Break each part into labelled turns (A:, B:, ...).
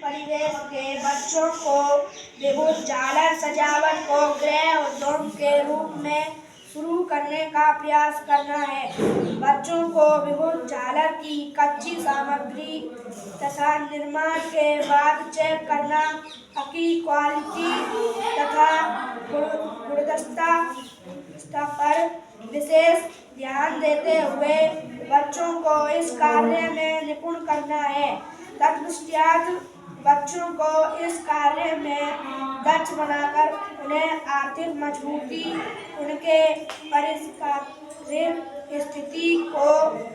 A: परिवेश के बच्चों को विद्युत झालर सजावट को गृह उद्योग के रूप में शुरू करने का प्रयास करना है। बच्चों को विद्युत झालर की कच्ची सामग्री तथा निर्माण के बाद चेक करना, पक्की क्वालिटी तथा गुणवत्ता पर विशेष ध्यान देते हुए बच्चों को इस कार्य में निपुण करना है। तत्पश्चात बच्चों को इस कार्य में दक्ष बनाकर उन्हें आर्थिक मजबूती, उनके पारिवारिक स्थिति को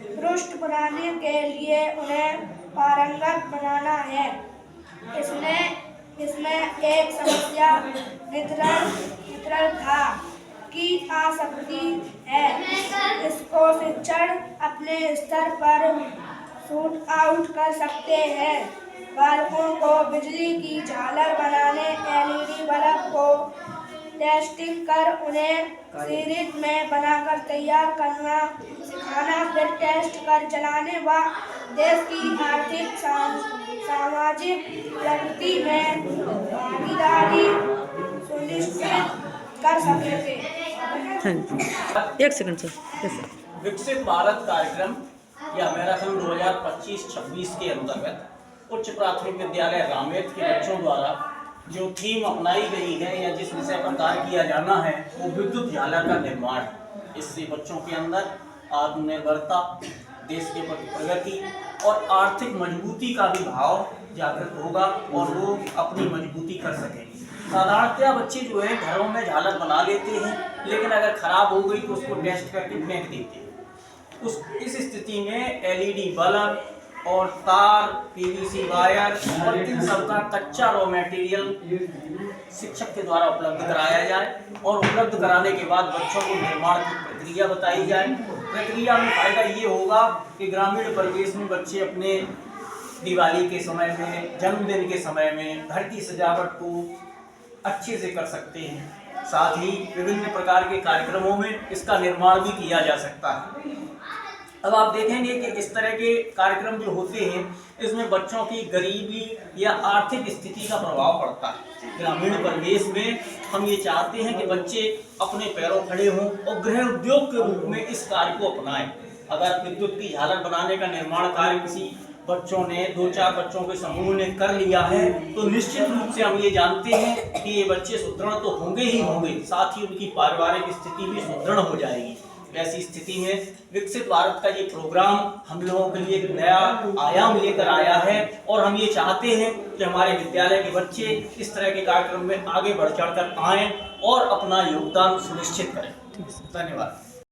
A: दुरुस्त बनाने के लिए उन्हें पारंगत बनाना है। इसमें एक समस्या निरंतरता की आ सकती है। इसको शिक्षण अपने स्तर पर शूट आउट कर सकते हैं। बालकों को बिजली की झालर बनाने, LED बल्ब को टेस्टिंग कर उन्हें सीरीज में बनाकर तैयार करना सिखाना, फिर टेस्ट कर चलाने व देश की आर्थिक सामाजिक प्रगति में भागीदारी सुनिश्चित कर सकेंगे।
B: एक सेकंड सर।
C: विकसित भारत कार्यक्रम या मैराथन 2025-26 के अंतर्गत उच्च प्राथमिक विद्यालय रामेत के बच्चों द्वारा जो थीम अपनाई गई है या जिस विषय पर कार्य किया जाना है वो विद्युत झालर का निर्माण। इससे बच्चों के अंदर आत्मनिर्भरता, देश के प्रति प्रगति और आर्थिक मजबूती का भी भाव जागृत होगा और वो अपनी मजबूती कर सकेंगे। साधारणतया बच्चे जो है घरों में झालर बना लेते हैं, लेकिन अगर खराब हो गई तो उसको टेस्ट करके फेंक देते हैं। इस स्थिति में LED बल्ब और तार, PVC वायर और इन सबका कच्चा रॉ मटेरियल शिक्षक के द्वारा उपलब्ध कराया जाए और उपलब्ध कराने के बाद बच्चों को निर्माण की प्रक्रिया बताई जाए। प्रक्रिया में फायदा ये होगा कि ग्रामीण परिवेश में बच्चे अपने दिवाली के समय में, जन्मदिन के समय में घर की सजावट को अच्छे से कर सकते हैं। साथ ही विभिन्न प्रकार के कार्यक्रमों में इसका निर्माण भी किया जा सकता है। अब आप देखेंगे कि इस तरह के कार्यक्रम जो होते हैं इसमें बच्चों की गरीबी या आर्थिक स्थिति का प्रभाव पड़ता है। ग्रामीण परिवेश में हम ये चाहते हैं कि बच्चे अपने पैरों खड़े हों और गृह उद्योग के रूप में इस कार्य को अपनाएं। अगर विद्युत की झालर बनाने का निर्माण कार्य किसी बच्चों ने 2-4 बच्चों के समूह ने कर लिया है तो निश्चित रूप से हम ये जानते हैं कि ये बच्चे सुदृढ़ तो होंगे ही होंगे, साथ ही उनकी पारिवारिक स्थिति भी सुदृढ़ हो जाएगी। ऐसी स्थिति में विकसित भारत का ये प्रोग्राम हम लोगों के लिए एक नया आयाम लेकर आया है और हम ये चाहते हैं कि हमारे विद्यालय के बच्चे इस तरह के कार्यक्रम में आगे बढ़ चढ़कर आएं और अपना योगदान सुनिश्चित करें। धन्यवाद।